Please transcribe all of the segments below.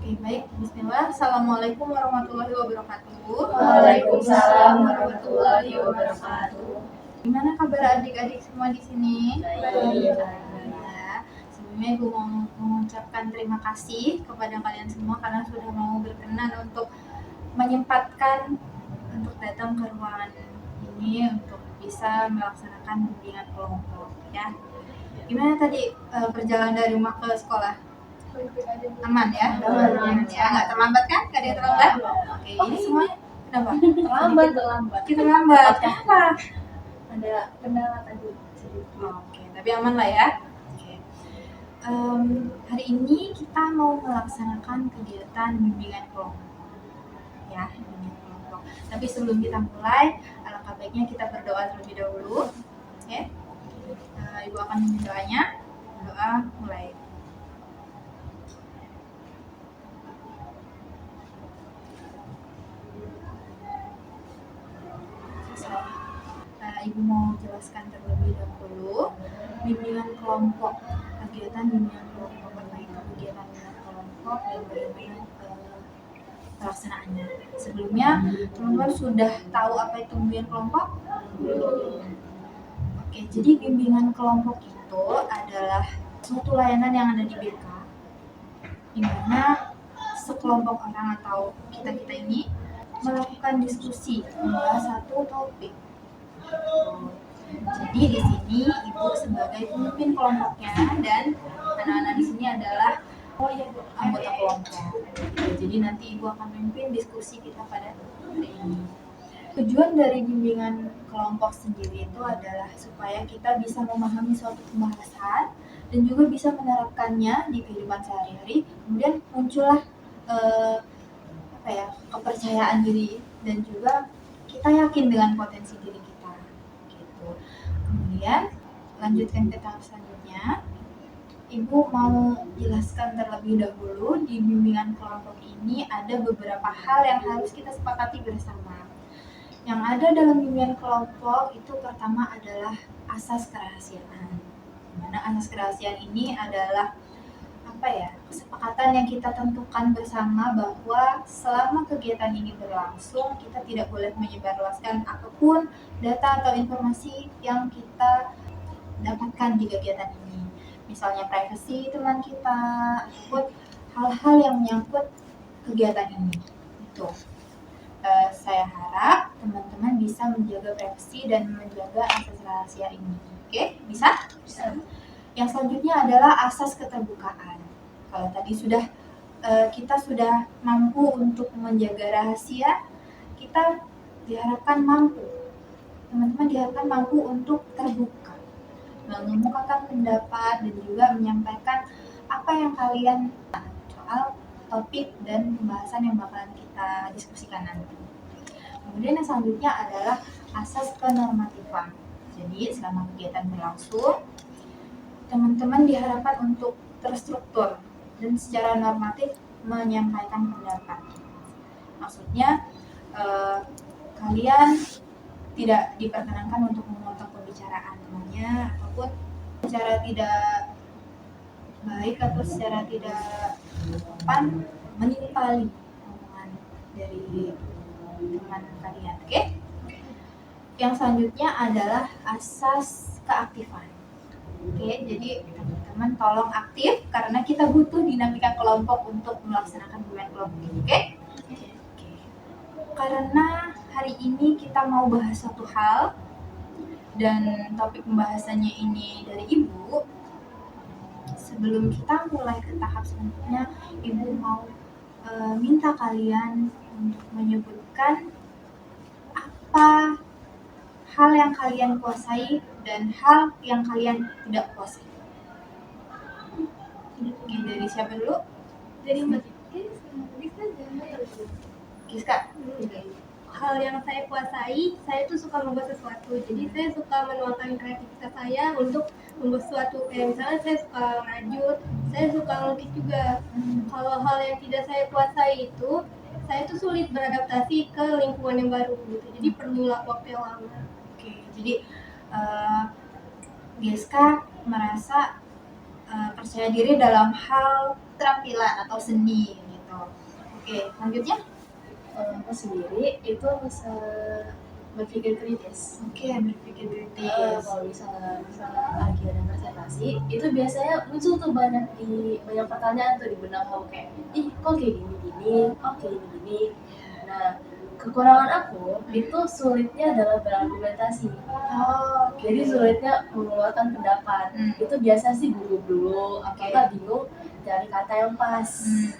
Oke, baik. Bismillah. Assalamualaikum warahmatullahi wabarakatuh. Waalaikumsalam warahmatullahi wabarakatuh. Gimana kabar adik-adik semua di sini? Baik. Ya. Sebelumnya Ibu mau mengucapkan terima kasih kepada kalian semua karena sudah mau berkenan untuk menyempatkan untuk datang ke ruangan ini untuk bisa melaksanakan bimbingan kelompok ya. Gimana tadi perjalanan dari rumah ke sekolah? Aman ya? Aman. Ya, nggak terlambat kan? Nggak ada yang terlambat? Oke, ini semuanya kenapa? Terlambat. Kita terlambat. Kenapa? Ada kendala tadi sedikit. Oke, tapi aman lah ya. Oke. Hari ini kita mau melaksanakan kegiatan bimbingan kelompok. Ya, bimbingan kelompok. Tapi sebelum kita mulai, alangkah baiknya kita berdoa terlebih dahulu. Ya. Ibu akan memimpin doanya. Doa mulai. Ibu mau jelaskan terlebih dahulu bimbingan kelompok, kegiatan bimbingan kelompok, apa itu kegiatan bimbingan kelompok dan bagaimana pelaksanaannya. Sebelumnya teman-teman sudah tahu apa itu bimbingan kelompok? Oke, jadi bimbingan kelompok itu adalah suatu layanan yang ada di BK, di mana sekelompok orang atau kita ini melakukan diskusi membahas satu topik. Jadi di sini Ibu sebagai pemimpin kelompoknya dan anak-anak di sini adalah anggota kelompok. Jadi nanti Ibu akan memimpin diskusi kita pada hari ini. Tujuan dari bimbingan kelompok sendiri itu adalah supaya kita bisa memahami suatu pembahasan dan juga bisa menerapkannya di kehidupan sehari-hari. Kemudian muncullah kepercayaan diri dan juga kita yakin dengan potensi diri kita. Kemudian lanjutkan ke tahap selanjutnya. Ibu mau jelaskan terlebih dahulu di bimbingan kelompok ini ada beberapa hal yang harus kita sepakati bersama. Yang ada dalam bimbingan kelompok itu pertama adalah asas kerahasiaan. Dimana asas kerahasiaan ini adalah kesepakatan yang kita tentukan bersama bahwa selama kegiatan ini berlangsung kita tidak boleh menyebarluaskan apapun data atau informasi yang kita dapatkan di kegiatan ini, misalnya privasi teman kita ataupun hal-hal yang menyangkut kegiatan ini. Itu saya harap teman-teman bisa menjaga privasi dan menjaga asas rahasia ini. Oke, bisa? Bisa. Yang selanjutnya adalah asas keterbukaan. Kalau tadi kita sudah mampu untuk menjaga rahasia, kita diharapkan teman-teman diharapkan mampu untuk terbuka, mengemukakan pendapat dan juga menyampaikan apa yang kalian soal topik dan pembahasan yang bakalan kita diskusikan nanti. Kemudian yang selanjutnya adalah asas kenormatifan. Jadi selama kegiatan berlangsung, teman-teman diharapkan untuk terstruktur dan secara normatif menyampaikan pendapat. Maksudnya kalian tidak diperkenankan untuk memotong pembicaraan temannya ataupun secara tidak baik atau secara tidak sopan menimpali omongan dari teman kalian. Oke? Yang selanjutnya adalah asas keaktifan. Oke, jadi teman-teman tolong aktif karena kita butuh dinamika kelompok untuk melaksanakan bimbingan kelompok ini. Oke? Karena hari ini kita mau bahas suatu hal dan topik pembahasannya ini dari Ibu, sebelum kita mulai ke tahap selanjutnya, Ibu mau minta kalian untuk menyebutkan apa hal yang kalian kuasai dan hal yang kalian tidak kuasai. Oke, dari siapa dulu? Dari Mbak Giska. Hal yang saya kuasai, saya tuh suka membuat sesuatu. Jadi saya suka menuangkan kreativitas saya untuk membuat sesuatu. Misalnya saya suka merajut, saya suka melukis juga. Kalau hal yang tidak saya kuasai itu, saya tuh sulit beradaptasi ke lingkungan yang baru gitu. Jadi perlu waktu yang lama. Oke, jadi Giska merasa percaya diri dalam hal keterampilan atau seni gitu. Oke, selanjutnya. Aku sendiri itu bisa berpikir kritis. Oke, berpikir kritis. Kalau misalnya lagi ada presentasi, itu biasanya muncul tuh banyak pertanyaan tuh di benak aku kayak, kok kayak gini-gini, kayak gini-gini. Nah, kekurangan aku itu sulitnya adalah berargumentasi. Jadi sulitnya mengeluarkan pendapat. Itu biasa sih gugup dulu, apakah bingung cari kata yang pas.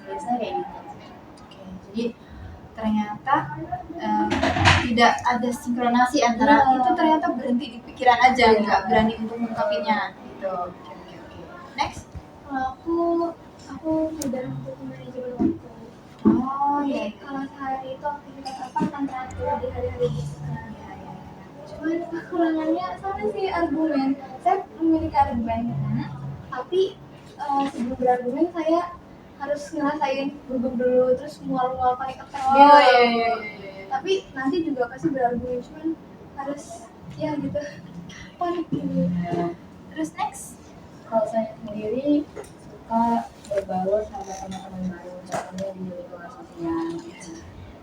Biasanya kayak gitu. Oke, jadi ternyata tidak ada sinkronasi antara itu, ternyata berhenti di pikiran aja, nggak berani untuk mengungkapinnya gitu. Oke. Next. Kalau aku mudah untuk manajemen waktu. Jadi kalau sehari itu aktivitas apa akan teratur di hari-hari besar. Cuman kekurangannya sama sih argumen. Saya memiliki argumen, tapi sebelum berargumen saya harus ngerasain gugup dulu, terus mual-mual panik attack gitu. Tapi nanti juga pasti berargumen, cuman harus ya gitu panik gitu. Terus next. Kalau saya sendiri suka berbaur sama teman-teman baru, contohnya di lingkungan sosial.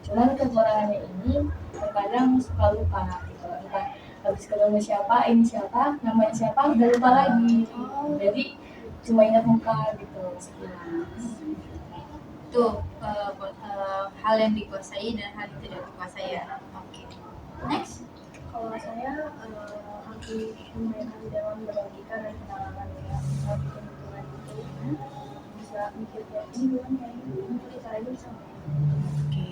Cuman kekurangannya ini terkadang suka lupa gitu. Entah habis ketemu siapa, ini siapa, namanya siapa, udah lupa lagi. Jadi cuma ingat muka gitu sekilas. Tuh hal yang dikuasai dan hal yang tidak dikuasai ya. Oke. Next. Kalau saya aku lumayan dalam berlogika dan pengalaman ya. Hitung-hitungan itu bisa mikir kayak ini bukan kayak ini, nanti kita lagi bisa.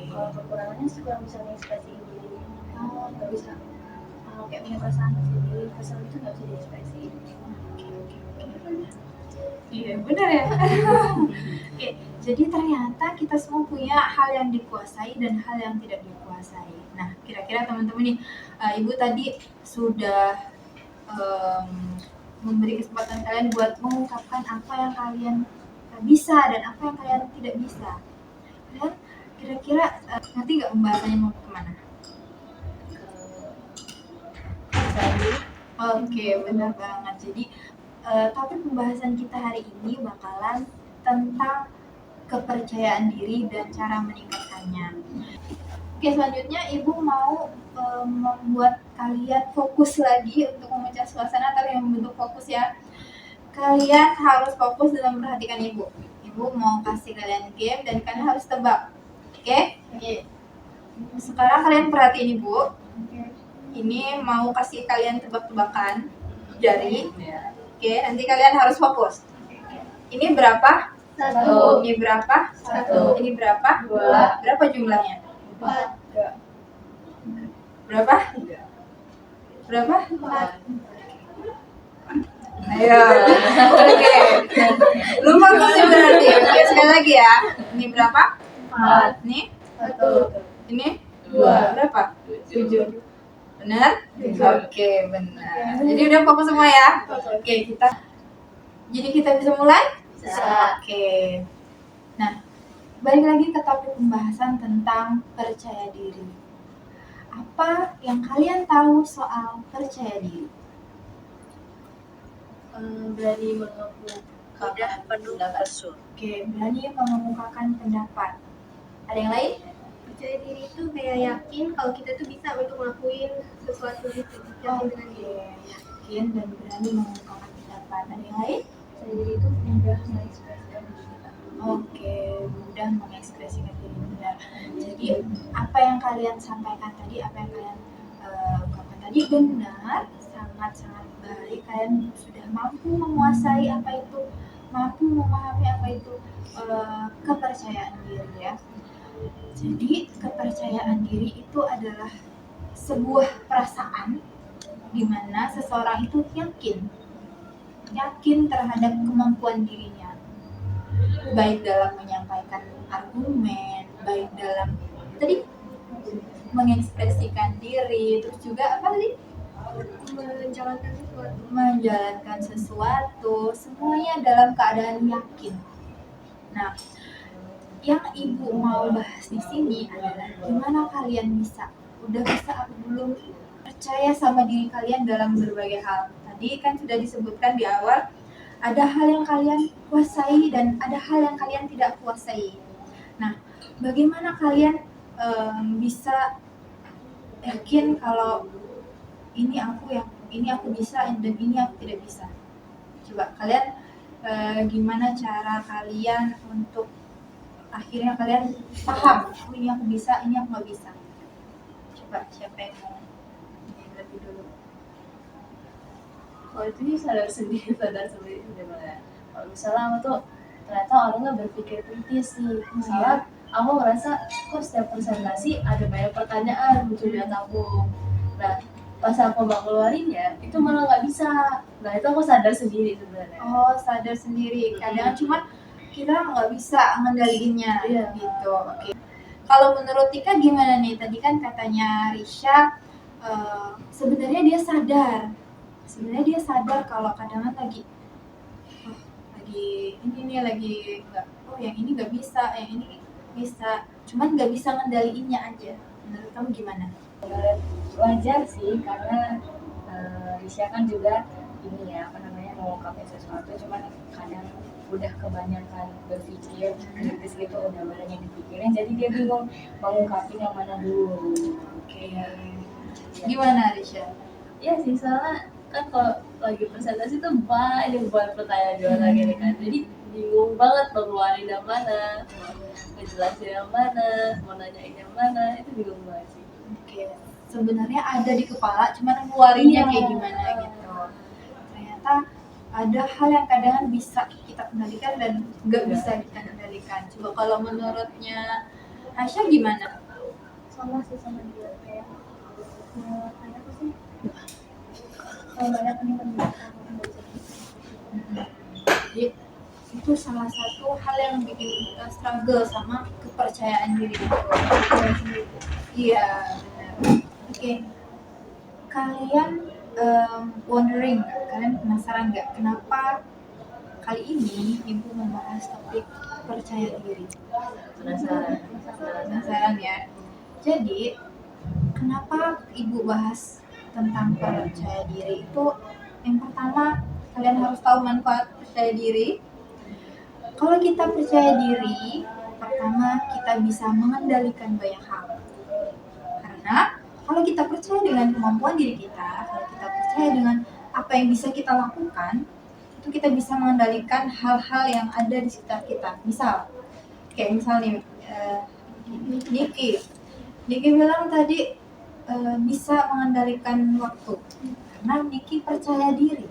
Kalau kekurangannya suka bisa mengekspresiin diri, nggak bisa kayak punya perasaan sendiri, kesel itu nggak bisa diekspresiin. Iya benar ya. Oke, jadi ternyata kita semua punya hal yang dikuasai dan hal yang tidak dikuasai. Nah, kira-kira teman-teman nih, Ibu tadi sudah memberi kesempatan kalian buat mengungkapkan apa yang kalian bisa dan apa yang kalian tidak bisa. Kalian kira-kira nanti nggak pembahasannya mau kemana? Oke, benar banget. Jadi topik pembahasan kita hari ini bakalan tentang kepercayaan diri dan cara meningkatkannya. Oke, selanjutnya Ibu mau membuat kalian fokus lagi untuk memecah suasana, tapi yang membentuk fokus ya. Kalian harus fokus dalam memperhatikan Ibu. Ibu mau kasih kalian game dan kalian harus tebak. Oke? Sekarang kalian perhatiin Ibu. Ini mau kasih kalian tebak-tebakan jari. Oke, nanti kalian harus fokus. Ini berapa? 1. Ini berapa? 1. Ini berapa? 2. Berapa jumlahnya? 4. Berapa? 3. Berapa? 4. Ayo. Oke. Lu fokus berarti. Oke, sekali lagi ya. Ini berapa? 4. Ini 1. Ini 2. Berapa? 7. Benar? Oke, benar. Jadi udah fokus semua ya? Oke, jadi kita bisa mulai? Oke. Nah, balik lagi ke topik pembahasan tentang percaya diri. Apa yang kalian tahu soal percaya diri? Berani mengemukakan pendapat. Oke, berani mengemukakan pendapat. Ada yang lain? Percaya diri itu kayak yakin kalau kita tuh bisa untuk ngelakuin sesuatu gitu. Yakin dengan diri. Yakin dan berani mengungkapkan pendapat. Ada yang lain? Percaya diri itu mudah mengekspresikan diri kita. Oke, mudah mengekspresikan diri benar. Jadi apa yang kalian sampaikan tadi, apa yang kalian ungkapkan tadi benar, sangat-sangat baik. Kalian sudah mampu menguasai apa itu, mampu memahami apa itu kepercayaan diri ya. Jadi kepercayaan diri itu adalah sebuah perasaan di mana seseorang itu yakin terhadap kemampuan dirinya, baik dalam menyampaikan argumen, baik dalam tadi mengekspresikan diri, terus juga apa tadi? Menjalankan sesuatu, semuanya dalam keadaan yakin. Nah, yang Ibu mau bahas di sini adalah gimana kalian udah bisa apa belum percaya sama diri kalian dalam berbagai hal. Tadi kan sudah disebutkan di awal, ada hal yang kalian kuasai dan ada hal yang kalian tidak kuasai. Nah, bagaimana kalian bisa yakin kalau ini aku bisa dan ini aku tidak bisa? Coba kalian gimana cara kalian untuk akhirnya kalian paham, oh ini aku bisa, ini aku nggak bisa. Coba siapa yang mau lebih dulu? Kalau itu sih sadar sendiri sebenarnya. Kalau misalnya aku tuh ternyata orangnya berpikir kritis nih. Misalnya aku ngerasa kok setiap presentasi ada banyak pertanyaan muncul di otakku. Nah, pas aku mau keluarinnya itu malah nggak bisa. Nah, itu aku sadar sendiri sebenarnya. Oh, sadar sendiri. Kadang cuma kita nggak bisa ngendaliinnya Iya. gitu. Oke. Kalau menurut Tika gimana nih? Tadi kan katanya Risha sebenarnya dia sadar. Sebenarnya dia sadar kalau kadang lagi ini nih lagi nggak, oh yang ini nggak bisa, yang ini bisa, cuman nggak bisa ngendaliinnya aja. Menurut kamu gimana? Wajar sih karena Risha kan juga ini ya apa namanya mengungkapin sesuatu cuman kadang udah kebanyakan berpikir kritis gitu udah banyak yang dipikirin jadi dia bingung mengungkapin yang mana dulu. Oke. Gimana Risha? Iya sih, soalnya kan kalau lagi presentasi tuh banyak banget pertanyaan di otak gini kan. Jadi bingung banget mau ngeluarin yang mana, mau ngejelasin yang mana, mau nanyain yang mana, itu bingung banget sih. Oke. Sebenarnya ada di kepala, cuman ngeluarinnya Iya. kayak gimana gitu. Ternyata ada hal yang kadang bisa kita kendalikan dan nggak bisa kita kendalikan. Coba kalau menurutnya Asya gimana? Sama sih sama dia kayak kayak apa sih banyak nih Jadi itu salah satu hal yang bikin kita struggle sama kepercayaan diri itu. Iya, benar. Oke. Kalian wondering nggak? Kalian penasaran nggak kenapa kali ini Ibu membahas topik percaya diri? Penasaran ya. Jadi kenapa Ibu bahas tentang percaya diri itu? Yang pertama, kalian harus tahu manfaat percaya diri. Kalau kita percaya diri, pertama kita bisa mengendalikan banyak hal. Karena kalau kita percaya dengan kemampuan diri kita, kalau kita percaya dengan apa yang bisa kita lakukan, itu kita bisa mengendalikan hal-hal yang ada di sekitar kita. Misal, kayak misalnya Niki bilang tadi bisa mengendalikan waktu karena Niki percaya diri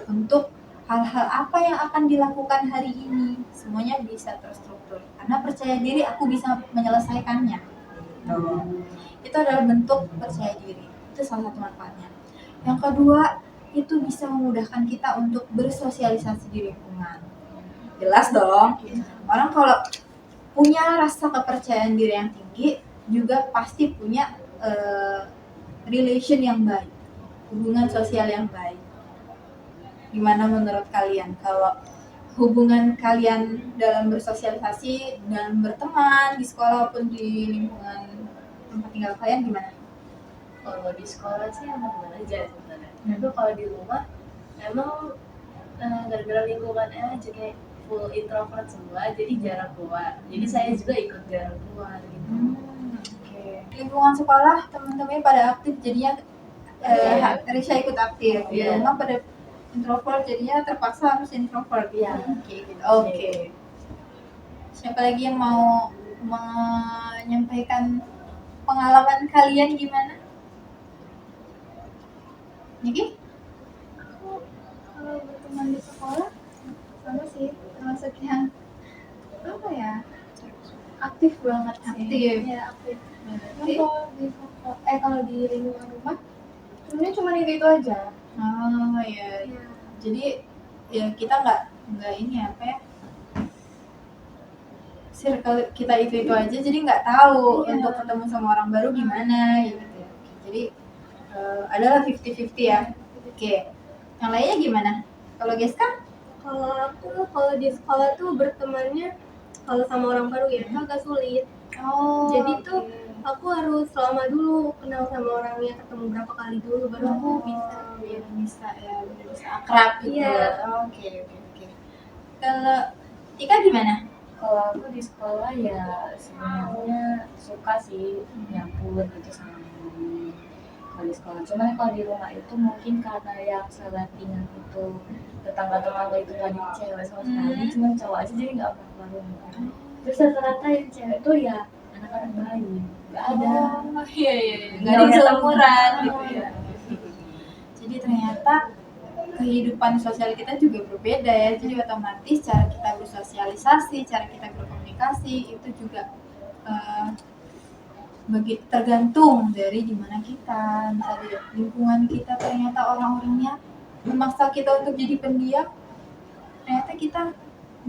untuk hal-hal apa yang akan dilakukan hari ini semuanya bisa terstruktur karena percaya diri aku bisa menyelesaikannya. Itu adalah bentuk percaya diri, itu salah satu manfaatnya. Yang kedua, itu bisa memudahkan kita untuk bersosialisasi di lingkungan. Jelas dong, orang kalau punya rasa kepercayaan diri yang tinggi juga pasti punya relation yang baik, hubungan sosial yang baik. Gimana menurut kalian kalau hubungan kalian dalam bersosialisasi, dalam berteman di sekolah maupun di lingkungan tempat tinggal kalian gimana? Kalau di sekolah sih emang aja sebenarnya. Tapi kalau di rumah emang gara-gara lingkungannya aja kayak full introvert semua, jadi jarang keluar. Jadi saya juga ikut jarang keluar gitu. Oke. Lingkungan sekolah teman-temannya pada aktif jadinya Risha ikut aktif. Di rumah pada introvert jadinya terpaksa harus introvert. Iya. Oke. Siapa lagi yang mau menyampaikan pengalaman kalian gimana? Niki? aku kalau berteman di sekolah sama sih termasuk yang apa ya aktif banget sih. Aktif. Ya aktif. Kalau di kalau di lingkungan rumah sebenarnya cuma itu aja. Oh ya. Jadi ya kita nggak ini apa ya? Circle kita itu aja, jadi nggak tahu untuk ketemu sama orang baru gimana gitu. Jadi adalah 50-50 ya. Oke. Yang lainnya gimana? Kalau Geska? Kalau aku kalau di sekolah tuh bertemannya kalau sama orang baru ya itu agak sulit. Oh. Jadi tuh aku harus lama dulu kenal sama orangnya, ketemu berapa kali dulu baru aku bisa. Bisa akrab gitu. Iya. Oke. Kalau Tika gimana? Kalau aku di sekolah ya sebenarnya suka sih nyapu gitu sama guru kalau di sekolah. Cuman kalau di rumah itu mungkin karena yang selentingan itu tetangga-tetangga itu nggak ada cewek sama sekali, cuman cowok aja jadi nggak pernah keluar rumah. Terus rata-rata yang cewek tuh ya anak-anak bayi, nggak ada. Oh iya iya, nggak ada seumuran gitu ya. Jadi ternyata kehidupan sosial kita juga berbeda ya. Jadi otomatis cara kita bersosialisasi, cara kita berkomunikasi itu juga tergantung dari dimana kita. Misalnya lingkungan kita ternyata orang-orangnya memaksa kita untuk jadi pendiam, ternyata kita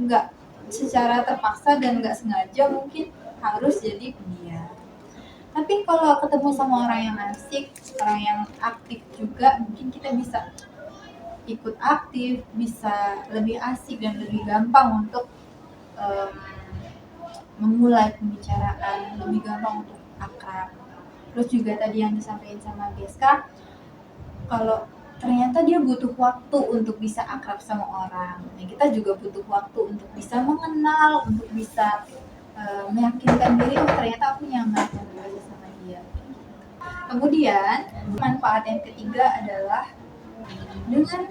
nggak secara terpaksa dan nggak sengaja mungkin harus jadi pendiam. Tapi kalau ketemu sama orang yang asik, orang yang aktif juga, mungkin kita bisa ikut aktif, bisa lebih asik dan lebih gampang untuk memulai pembicaraan, lebih gampang untuk akrab. Terus juga tadi yang disampaikan sama Geska, kalau ternyata dia butuh waktu untuk bisa akrab sama orang. Nah, kita juga butuh waktu untuk bisa mengenal, untuk bisa meyakinkan diri, oh ternyata aku nyaman sama dia. Kemudian manfaat yang ketiga adalah dengan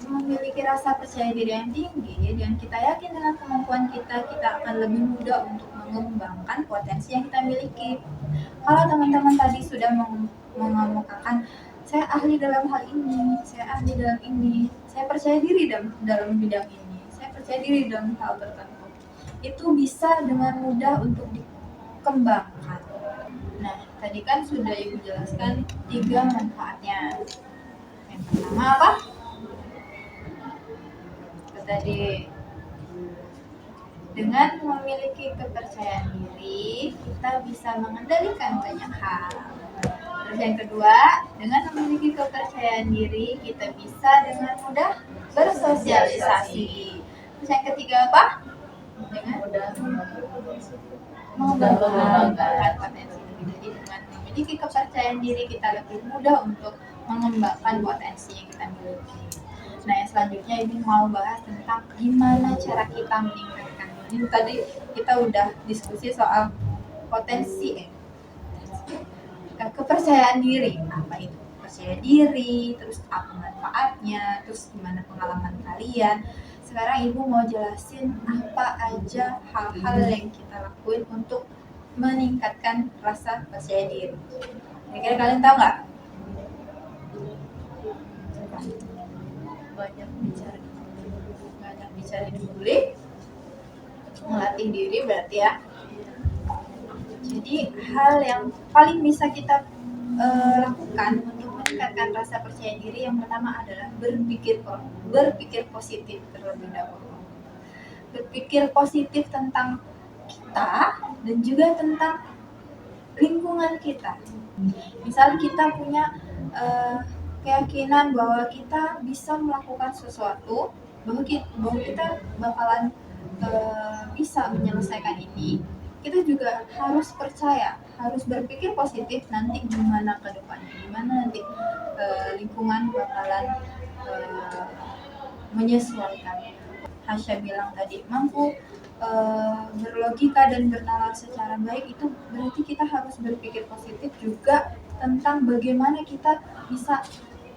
memiliki rasa percaya diri yang tinggi dan kita yakin dengan kemampuan kita, kita akan lebih mudah untuk mengembangkan potensi yang kita miliki. Kalau teman-teman tadi sudah mengemukakan, saya ahli dalam hal ini, saya ahli dalam ini, saya percaya diri dalam bidang ini, saya percaya diri dalam hal tertentu, itu bisa dengan mudah untuk dikembangkan. Nah, tadi kan sudah Ibu jelaskan 3 manfaatnya. Yang pertama apa? Tadi dengan memiliki kepercayaan diri, kita bisa mengendalikan banyak hal. Terus yang kedua, dengan memiliki kepercayaan diri, kita bisa dengan mudah bersosialisasi. Terus yang ketiga apa? Dengan Mudah mengembangkan potensi diri. Jadi dengan memiliki kepercayaan diri, kita lebih mudah untuk mengembangkan potensi yang kita miliki. Nah, yang selanjutnya Ibu mau bahas tentang gimana cara kita meningkatkan. Ini tadi kita udah diskusi soal potensi kepercayaan diri. Apa itu percaya diri, terus apa manfaatnya, terus gimana pengalaman kalian. Sekarang Ibu mau jelasin apa aja hal-hal yang kita lakuin untuk meningkatkan rasa percaya diri. Kira-kira kalian tahu nggak? banyak bicara dulu, melatih diri berarti ya. Jadi hal yang paling bisa kita lakukan untuk meningkatkan rasa percaya diri yang pertama adalah berpikir positif terlebih dahulu. Berpikir positif tentang kita dan juga tentang lingkungan kita. Misal kita punya keyakinan bahwa kita bisa melakukan sesuatu, bahwa kita bakalan bisa menyelesaikan ini, kita juga harus percaya, harus berpikir positif nanti gimana ke depannya, gimana nanti lingkungan bakalan menyesuaikan. Hasya bilang tadi, mampu berlogika dan bernalar secara baik, itu berarti kita harus berpikir positif juga tentang bagaimana kita bisa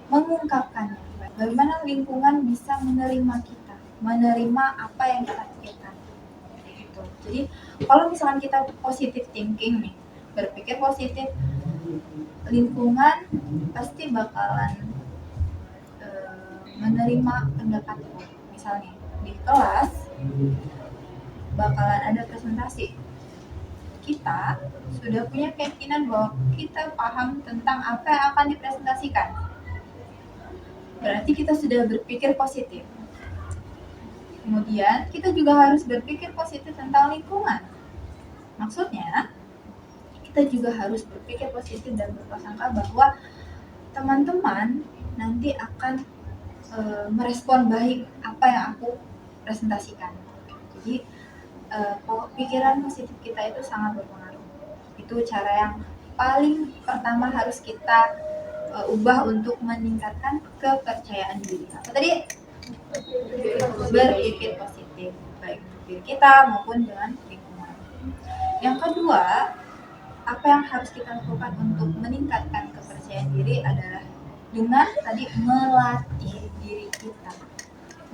mengungkapkannya, bagaimana lingkungan bisa menerima kita, menerima apa yang kita pikirkan. Gitu. Jadi kalau misalkan kita positive thinking nih, berpikir positif, lingkungan pasti bakalan menerima pendapatku. Misalnya di kelas bakalan ada presentasi, kita sudah punya keyakinan bahwa kita paham tentang apa yang akan dipresentasikan. Berarti kita sudah berpikir positif. Kemudian kita juga harus berpikir positif tentang lingkungan. Maksudnya, kita juga harus berpikir positif dan berprasangka bahwa teman-teman nanti akan merespon baik apa yang aku presentasikan. Jadi pikiran positif kita itu sangat berpengaruh. Itu cara yang paling pertama harus kita ubah untuk meningkatkan kepercayaan diri. Apa tadi? Berpikir positif. Baik. diri kita maupun dengan lingkungan. Yang kedua, apa yang harus kita lakukan untuk meningkatkan kepercayaan diri adalah dengan tadi melatih diri kita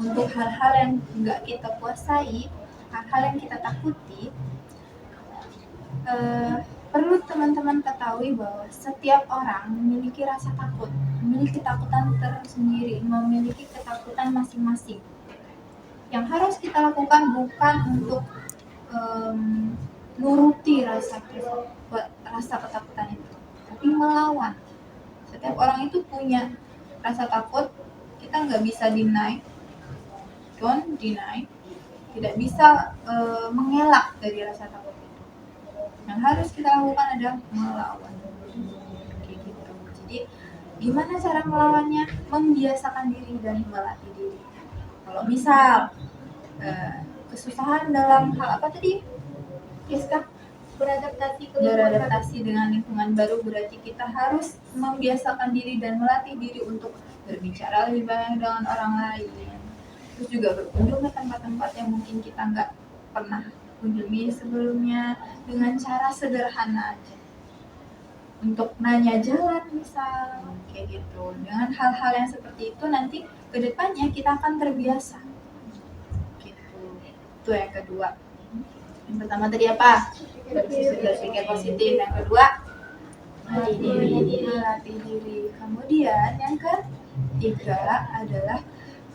untuk hal-hal yang nggak kita kuasai, hal-hal yang kita takuti. Perlu teman-teman ketahui bahwa setiap orang memiliki rasa takut, memiliki ketakutan tersendiri, memiliki ketakutan masing-masing. Yang harus kita lakukan bukan untuk nuruti rasa ketakutan itu, tapi melawan. Setiap orang itu punya rasa takut, kita nggak bisa don't deny, tidak bisa mengelak dari rasa takut itu. Yang harus kita lakukan adalah melawan. Kayak gitu. Jadi gimana cara melawannya? Membiasakan diri dan melatih diri. Kalau misal kesusahan dalam hal apa tadi? Kiska? Beradaptasi dengan lingkungan baru, berarti kita harus membiasakan diri dan melatih diri untuk berbicara lebih banyak dengan orang lain. Terus juga berkunjung ke tempat-tempat yang mungkin kita nggak pernah kunjungi sebelumnya dengan cara sederhana aja. Untuk nanya jalan misal, kayak gitu. Dengan hal-hal yang seperti itu nanti kedepannya kita akan terbiasa. Gitu. Itu yang kedua. Yang pertama tadi apa? Berpikir positif. Yang kedua, melatih diri. Kemudian yang ketiga adalah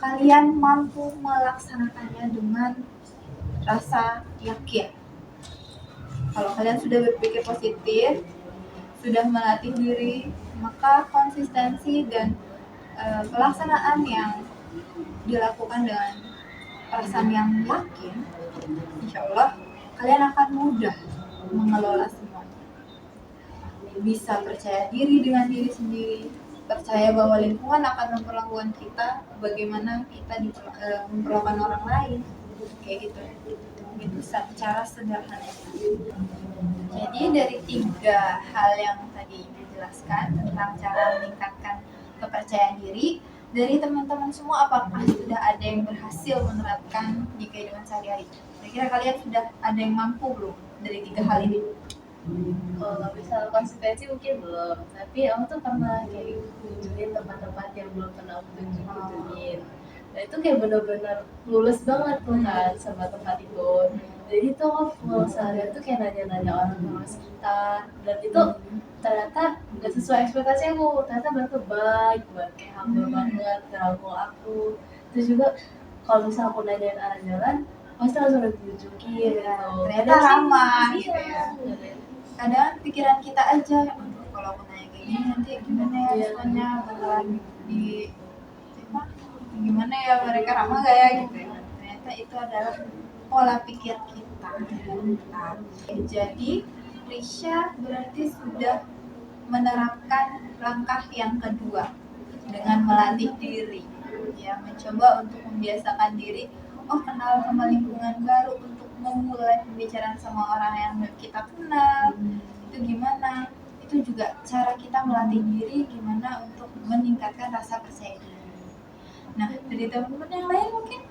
kalian mampu melaksanakannya dengan rasa yakin. Kalau kalian sudah berpikir positif, sudah melatih diri, maka konsistensi dan pelaksanaan yang dilakukan dengan perasaan yang yakin, insya Allah kalian akan mudah mengelola semuanya. Bisa percaya diri dengan diri sendiri, percaya bahwa lingkungan akan memperlakukan kita bagaimana kita memperlakukan orang lain, kayak gitu. Itu secara sederhana. Jadi dari 3 hal yang tadi dijelaskan tentang cara meningkatkan kepercayaan diri, dari teman-teman semua apakah sudah ada yang berhasil menerapkan di kehidupan sehari-hari? Kira-kira kalian sudah ada yang mampu belum dari 3 hal ini? Kalau misal konsistensi mungkin belum, tapi aku tuh pernah kayak kunjungin tempat-tempat yang belum pernah aku kunjungin. Nah itu kayak bener-bener lulus banget tuh kan sama tempat itu. Jadi tuh kalau seharian tuh kayak nanya-nanya orang sekitar, dan itu ternyata nggak sesuai ekspektasi aku. Ternyata mereka baik banget, kayak humble banget, ngerangkul aku. Terus juga kalau misal aku nanyain arah jalan, pasti langsung ditunjukin gitu. Ternyata ramah gitu iya, ya. Kadang pikiran kita aja, kalau aku nanya kayak gini nanti gimana ya responnya, bakalan gimana ya, mereka ramah gak ya gitu ya. Ternyata itu adalah pola pikir kita. Jadi Risha berarti sudah menerapkan langkah yang kedua dengan melatih diri, ya, mencoba untuk membiasakan diri, kenal sama lingkungan baru, untuk memulai pembicaraan sama orang yang kita kenal, itu gimana, itu juga cara kita melatih diri gimana untuk meningkatkan rasa percaya diri. Nah, dari teman-teman yang lain mungkin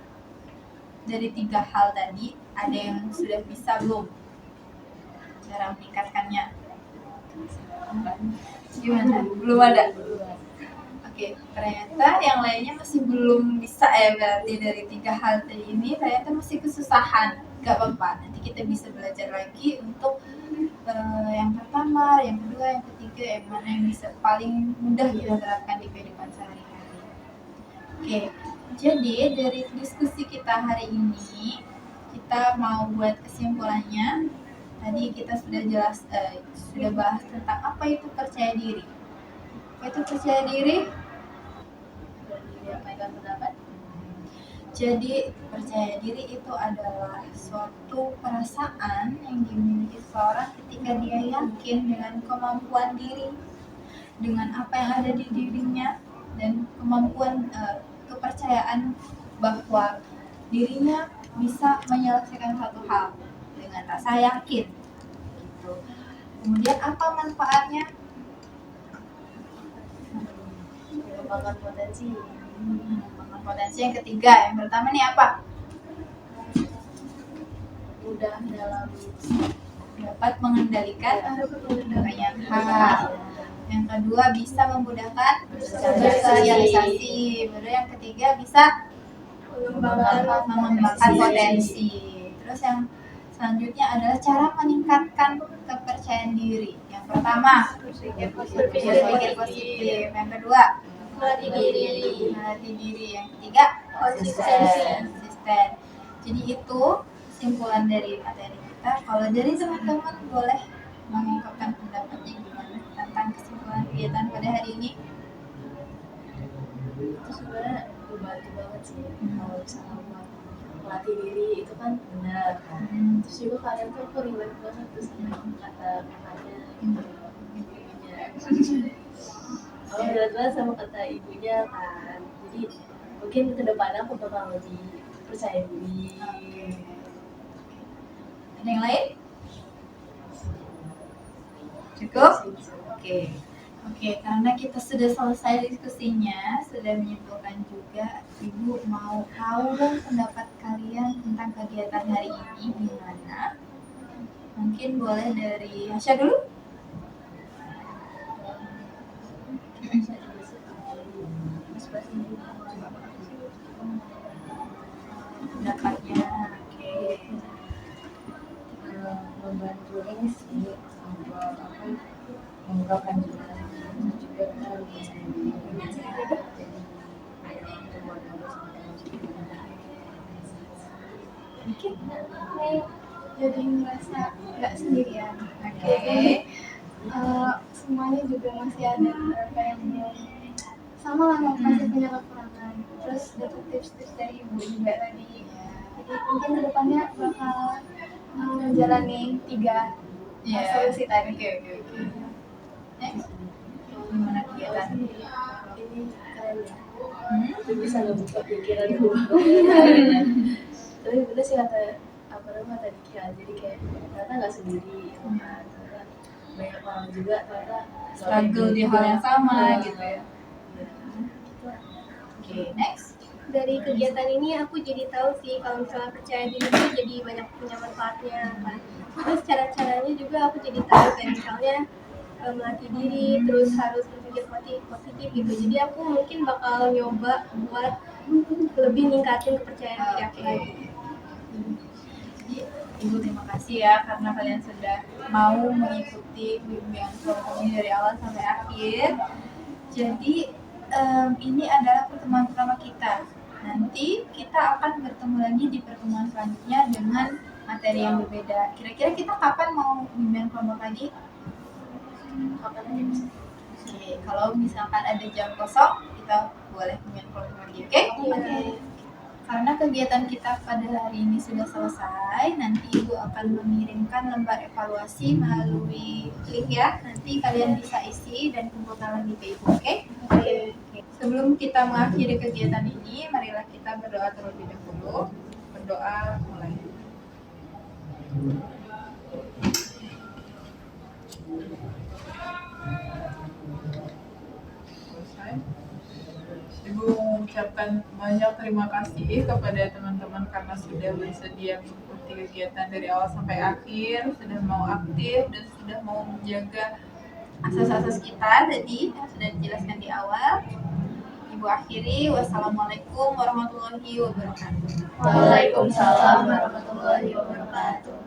dari 3 hal tadi ada yang sudah bisa belum cara meningkatkannya? Gimana? Belum ada? Oke, ternyata yang lainnya masih belum bisa ya, berarti dari 3 hal tadi ini ternyata masih kesusahan. Gak apa-apa, nanti kita bisa belajar lagi untuk yang pertama, yang kedua, yang ketiga, yang mana yang bisa paling mudah kita terapkan di kehidupan sehari-hari. Oke, jadi dari diskusi kita hari ini kita mau buat kesimpulannya. Tadi kita sudah bahas tentang apa itu percaya diri. Apa itu percaya diri? Menyampaikan pendapat. Jadi percaya diri itu adalah suatu perasaan yang dimiliki seseorang ketika dia yakin dengan kemampuan diri, dengan apa yang ada di dirinya, dan kemampuan kepercayaan bahwa dirinya bisa menyelesaikan satu hal dengan rasa yakin. Gitu. Kemudian apa manfaatnya? Mengembangkan potensi. Potensi yang ketiga, yang pertama nih apa? mudah dalam dapat mengendalikan banyak hal. Yang kedua bisa memudahkan bersosialisasi. Baru yang ketiga bisa mengembangkan potensi. Terus yang selanjutnya adalah cara meningkatkan kepercayaan diri. Yang pertama berpikir positif. Yang kedua melatih diri. Yang ketiga konsisten. Jadi itu kesimpulan dari materi kita. Kalau dari teman-teman boleh mengungkapkan pendapatnya gimana tentang kesimpulan kegiatan pada hari ini? itu sebenarnya membantu banget sih kalau misalnya buat melatih diri itu kan benar. Terus juga kalian tuh aku relate banget tuh sama kata-katanya ibunya. Aku relate banget sama kata ibunya kan. Jadi mungkin kedepannya aku bakal lebih percaya diri. Ada yang lain? Cukup? Oke, karena kita sudah selesai diskusinya, sudah menyimpulkan juga, Ibu mau tahu dong pendapat kalian tentang kegiatan hari ini gimana? Mungkin boleh dari Hasya dulu? Pendapatnya, oke. Membantu ini sih buat apa mengungkapkan juga kita bisa jadi ada untuk buat Mungkin jadi merasa nggak sendirian. Oke. Semuanya juga masih ada beberapa yang belum sama lah, masih punya kekurangan. Terus dapat tips-tips dari ibu juga tadi. Jadi mungkin kedepannya bakal menjalani 3 solusi tadi. Oke. Next, gimana kegiatan? Ini keren ya. Itu bisa ngebuka pikiran gue. Tapi bener sih kata Diki ya, jadi kayak ternyata nggak sendiri gitu kan. Ternyata banyak orang juga ternyata Struggle di hal yang sama gitu ya. Oke, next. Dari kegiatan ini aku jadi tahu sih kalau misalnya percaya diri itu jadi banyak punya manfaatnya kan. Terus cara-caranya juga aku jadi tahu kayak misalnya melatih diri, terus harus berpikir positif gitu. Jadi aku mungkin bakal nyoba buat lebih ningkatin kepercayaan diri aku lagi. Jadi Ibu terima kasih ya karena kalian sudah mau mengikuti bimbingan kelompok ini dari awal sampai akhir. Jadi ini adalah pertemuan pertama kita. Nanti kita akan bertemu lagi di pertemuan selanjutnya dengan materi yang berbeda. Kira-kira kita kapan mau bimbingan kelompok lagi? kapan aja bisa. Oke, kalau misalkan ada jam kosong, kita boleh bimbingan kelompok lagi, oke? Oke. Karena kegiatan kita pada hari ini sudah selesai, nanti Ibu akan mengirimkan lembar evaluasi melalui link ya. Nanti kalian bisa isi dan kumpulkan lagi ke Ibu, oke? Oke. Sebelum kita mengakhiri kegiatan ini, marilah kita berdoa terlebih dahulu. Berdoa mulai. Selesai. Ibu mengucapkan banyak terima kasih kepada teman-teman karena sudah bersedia mengikuti kegiatan dari awal sampai akhir, sudah mau aktif dan sudah mau menjaga Asas-asas kita tadi yang sudah dijelaskan di awal. Ibu akhiri, wassalamualaikum warahmatullahi wabarakatuh. Waalaikumsalam warahmatullahi wabarakatuh.